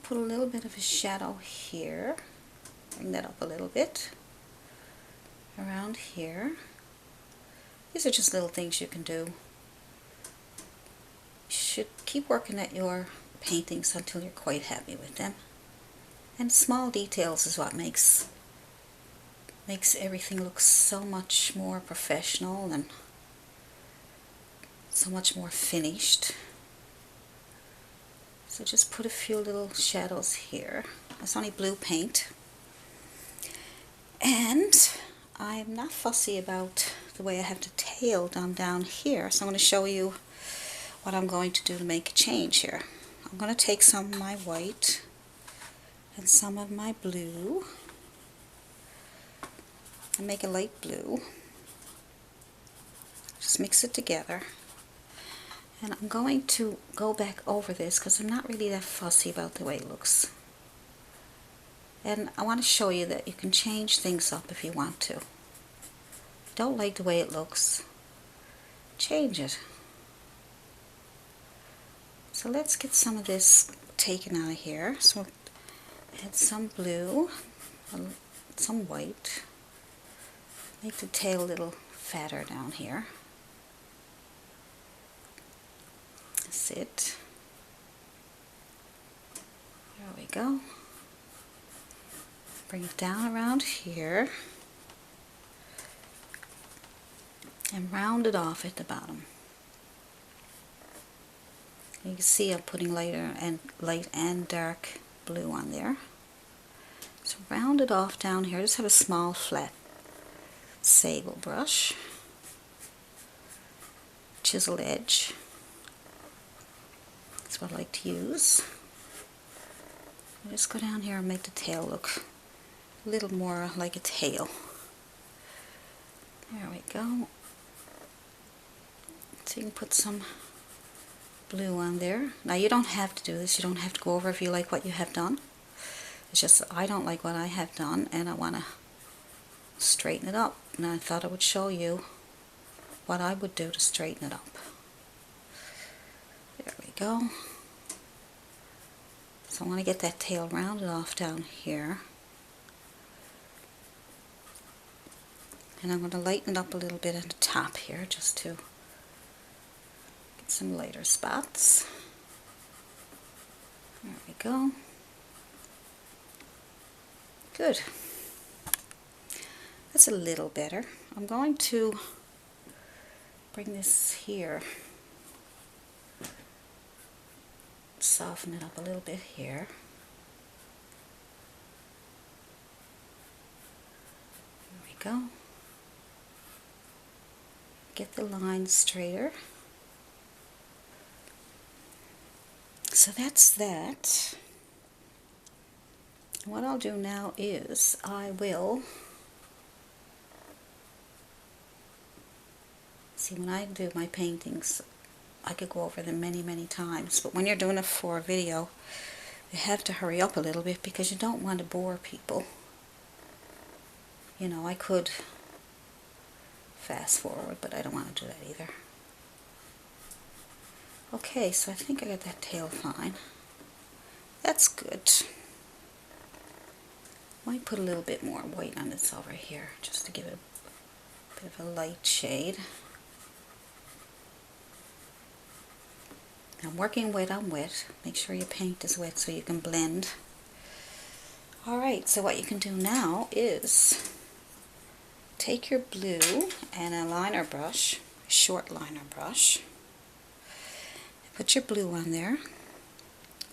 put a little bit of a shadow here. Bring that up a little bit. Around here. These are just little things you can do. You should keep working at your paintings until you're quite happy with them. And small details is what makes everything look so much more professional and so much more finished. So just put a few little shadows here. It's only blue paint. And I'm not fussy about the way I have the tail done down here. So I'm going to show you what I'm going to do to make a change here. I'm going to take some of my white and some of my blue and make a light blue. Just mix it together. And I'm going to go back over this because I'm not really that fussy about the way it looks. And I want to show you that you can change things up if you want to. Don't like the way it looks, change it. So let's get some of this taken out of here. So add some blue, some white. Make the tail a little fatter down here. That's it. There we go. Bring it down around here and round it off at the bottom. You can see I'm putting light and dark blue on there. So round it off down here. Just have a small flat sable brush, chisel edge. That's what I like to use. I'll just go down here and make the tail look a little more like a tail. There we go. So you can put some blue on there. Now you don't have to do this. You don't have to go over if you like what you have done. It's just I don't like what I have done and I want to straighten it up. And I thought I would show you what I would do to straighten it up. There we go. So I want to get that tail rounded off down here. And I'm going to lighten it up a little bit at the top here just to get some lighter spots. There we go. Good. That's a little better. I'm going to bring this here, soften it up a little bit here. There we go. Get the lines straighter. So that's that. What I'll do now is I will see, when I do my paintings I could go over them many times, but when you're doing it for a video you have to hurry up a little bit because you don't want to bore people. You know, I could fast forward, but I don't want to do that either. Okay, so I think I got that tail fine. That's good. Might put a little bit more white on this over here just to give it a bit of a light shade. I'm working wet on wet. Make sure your paint is wet so you can blend. Alright, so what you can do now is take your blue and a liner brush, a short liner brush. Put your blue on there.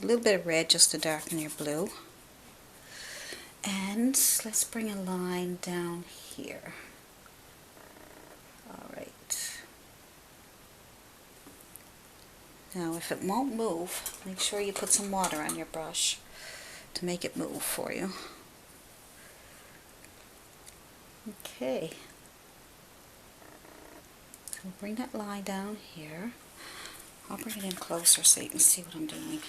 A little bit of red just to darken your blue. And let's bring a line down here. Alright. Now if it won't move, make sure you put some water on your brush to make it move for you. Okay. So bring that line down here. I'll bring it in closer so you can see what I'm doing.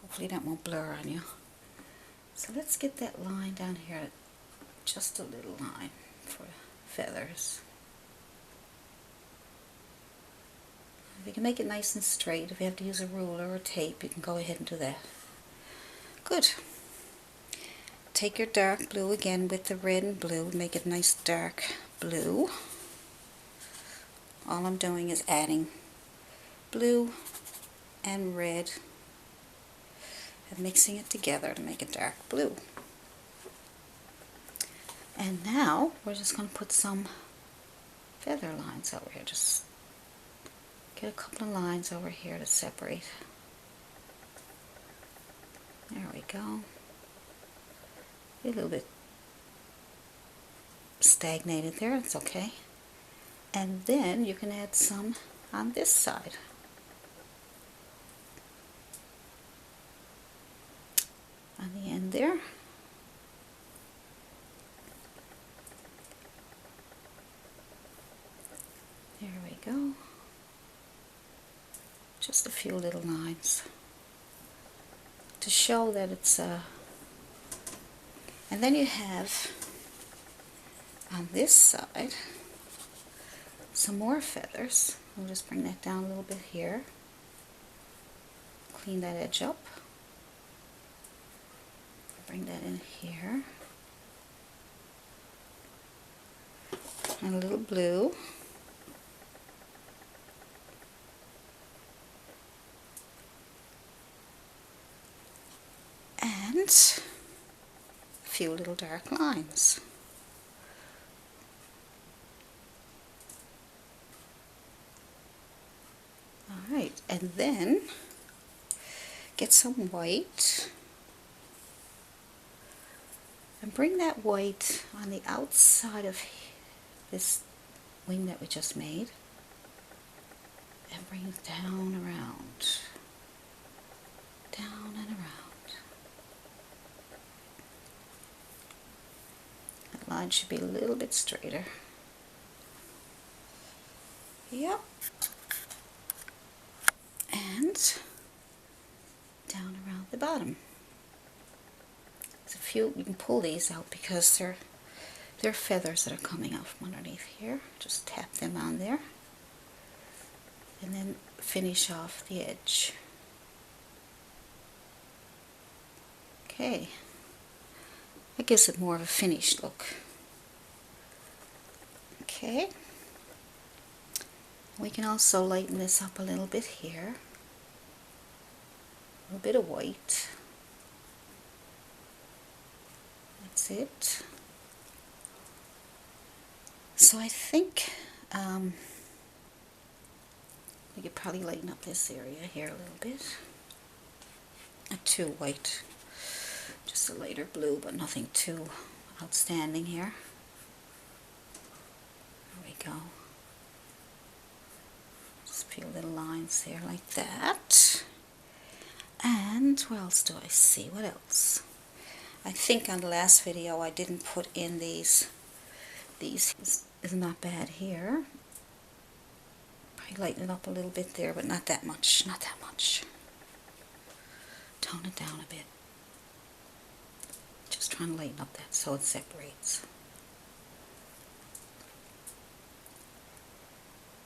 Hopefully that won't blur on you. So let's get that line down here, just a little line for feathers. If you can make it nice and straight, if you have to use a ruler or tape, you can go ahead and do that. Good. Take your dark blue again with the red and blue, make it nice dark blue. All I'm doing is adding blue and red and mixing it together to make a dark blue. And now we're just going to put some feather lines over here. Just get a couple of lines over here to separate. There we go. A little bit stagnated there, it's okay. And then you can add some on this side. On the end there. There we go. Just a few little lines to show that it's and then you have on this side some more feathers. We'll just bring that down a little bit here. Clean that edge up. Bring that in here. And a little blue. And a few little dark lines. Alright, and then get some white and bring that white on the outside of this wing that we just made and bring it down around, down and around. That line should be a little bit straighter. Yep. And down around the bottom. There's a few, you can pull these out because they're feathers that are coming out from underneath here. Just tap them on there. And then finish off the edge. Okay. That gives it more of a finished look. Okay. We can also lighten this up a little bit here. A little bit of white. That's it. So I think we could probably lighten up this area here a little bit. Not too white. Just a lighter blue, but nothing too outstanding here. There we go. Just a few little lines there like that. And what else do I see? What else? I think on the last video I didn't put in these. These is not bad here. Probably lighten it up a little bit there, but not that much. Not that much. Tone it down a bit. Just trying to lighten up that so it separates.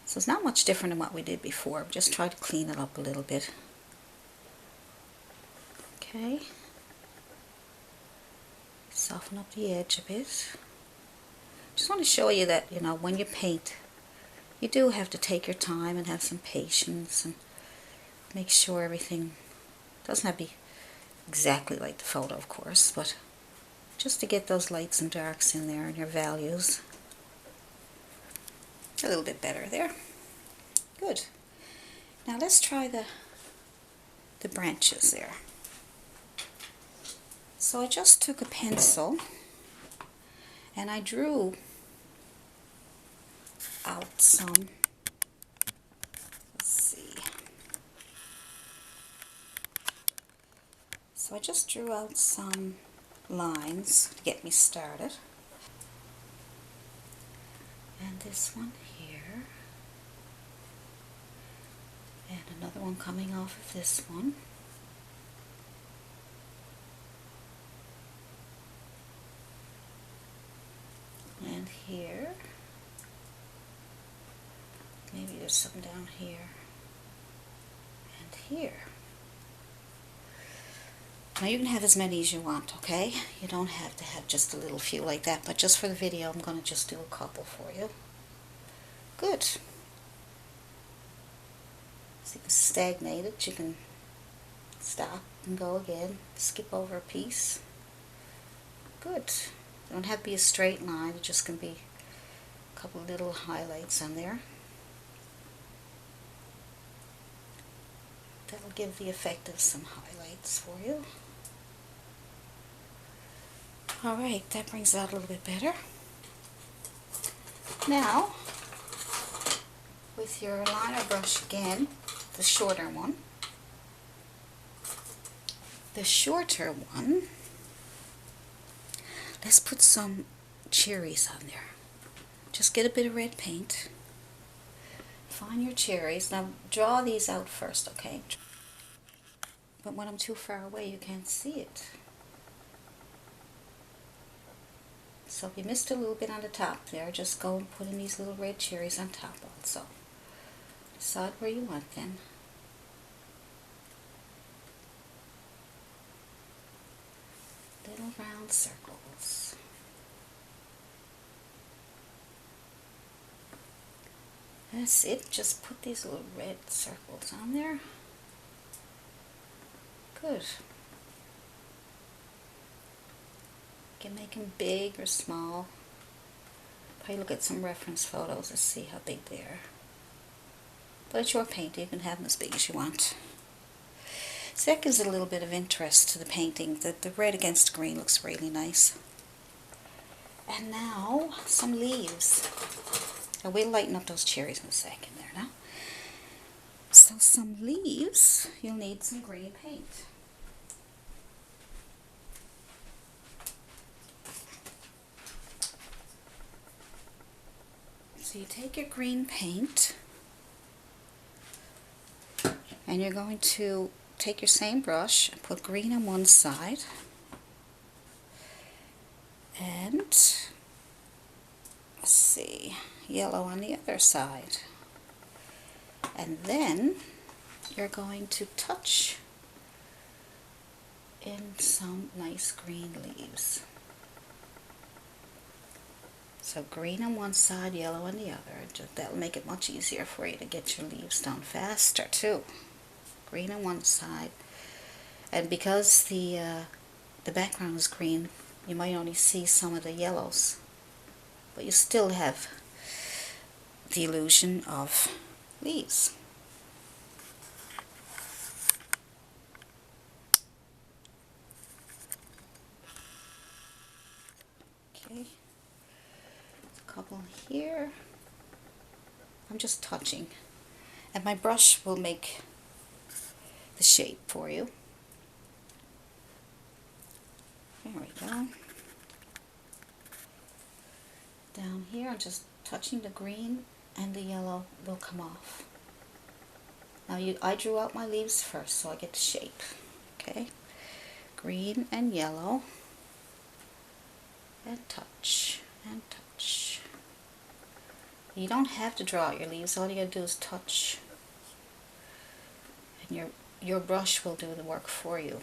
So it's not much different than what we did before. Just try to clean it up a little bit. Okay. Soften up the edge a bit. Just want to show you that, you know, when you paint, you do have to take your time and have some patience and make sure everything doesn't have to be exactly like the photo, of course, but just to get those lights and darks in there and your values. A little bit better there. Good. Now let's try the branches there. So I just took a pencil and I drew out some, let's see. So I just drew out some lines to get me started. And this one here. And another one coming off of this one. And here. Maybe there's some down here. here. Now you can have as many as you want, okay? You don't have to have just a little few like that, but just for the video I'm going to just do a couple for you. Good. So you can stagnate it, you can stop and go again, skip over a piece. Good. It don't have to be a straight line, it just can be a couple little highlights on there. That'll give the effect of some highlights for you. Alright, that brings it out a little bit better. Now, with your liner brush again, the shorter one, let's put some cherries on there. Just get a bit of red paint. Find your cherries. Now draw these out first, okay? But when I'm too far away, you can't see it. So if you missed a little bit on the top there, just go and put in these little red cherries on top also. Decide where you want them. Little round circles. That's it. Just put these little red circles on there. Good. You can make them big or small. Probably look at some reference photos to see how big they are. But it's your paint. You can have them as big as you want. So that gives it a little bit of interest to the painting. The red against green looks really nice. And now, some leaves. And we'll lighten up those cherries in a second there now. So some leaves, you'll need some green paint. So you take your green paint and you're going to take your same brush and put green on one side and, let's see, yellow on the other side. And then you're going to touch in some nice green leaves. So green on one side, yellow on the other. That'll make it much easier for you to get your leaves done faster too. Green on one side. And because the background is green, you might only see some of the yellows. But you still have the illusion of leaves. Okay. A couple here. I'm just touching. And my brush will make the shape for you. There we go. Down here, I'm just touching the green and the yellow will come off. Now I drew out my leaves first so I get the shape. Okay, green and yellow, and touch, and touch. You don't have to draw out your leaves, all you gotta do is touch. And your brush will do the work for you.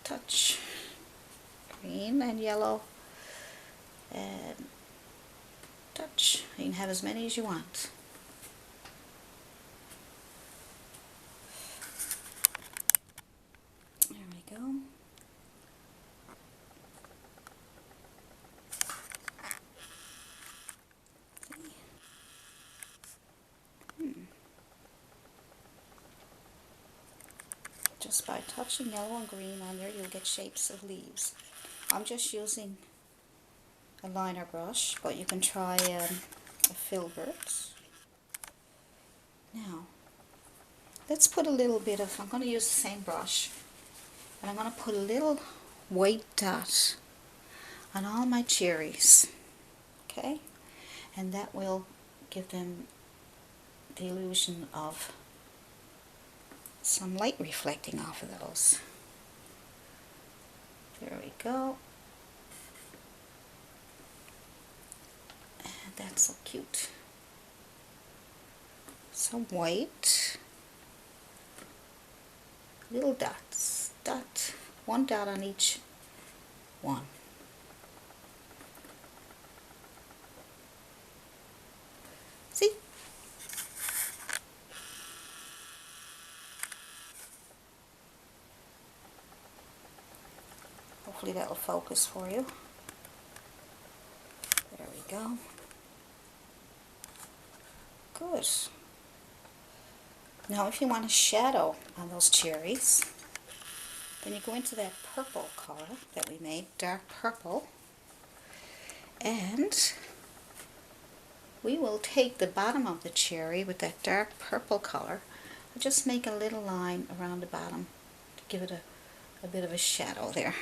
Touch, green and yellow, and touch. You can have as many as you want. There we go. Just by touching yellow and green on there, you'll get shapes of leaves. I'm just using a liner brush, but you can try a filbert. Now, let's put a little bit of, I'm going to use the same brush, and I'm going to put a little white dot on all my cherries, okay? And that will give them the illusion of some light reflecting off of those. There we go. And that's so cute. Some white. little dots. One dot on each one. See? Hopefully that'll focus for you. There we go. Good. Now if you want a shadow on those cherries, then you go into that purple color that we made, dark purple, and we will take the bottom of the cherry with that dark purple color and just make a little line around the bottom to give it a bit of a shadow there.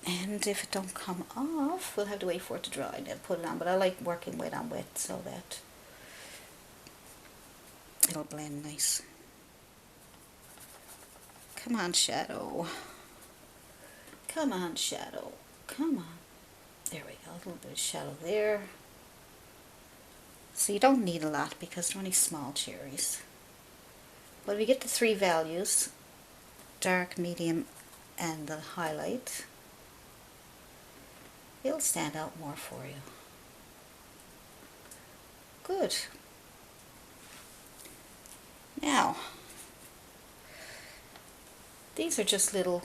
And if it don't come off, we'll have to wait for it to dry and then put it on. But I like working wet on wet so that it'll blend nice. Come on, shadow. Come on, shadow. Come on. There we go. A little bit of shadow there. So you don't need a lot because they're only small cherries. But if you get the three values, dark, medium, and the highlight, it'll stand out more for you. Good. Now, these are just little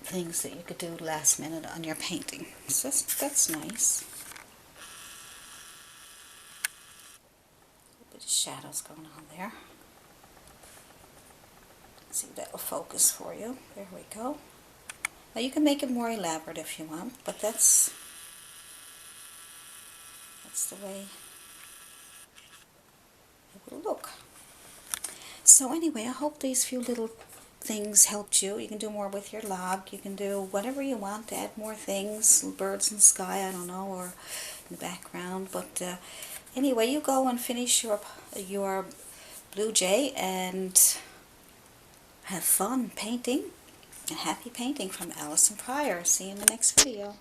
things that you could do last minute on your painting. So that's nice. A little bit of shadows going on there. Let's see if that will focus for you. There we go. Now you can make it more elaborate if you want, but that's the way it will look. So anyway, I hope these few little things helped you. You can do more with your log. You can do whatever you want to add more things, birds in the sky, I don't know, or in the background. But anyway, you go and finish your blue jay and have fun painting. And happy painting from Allison Pryor. See you in the next video.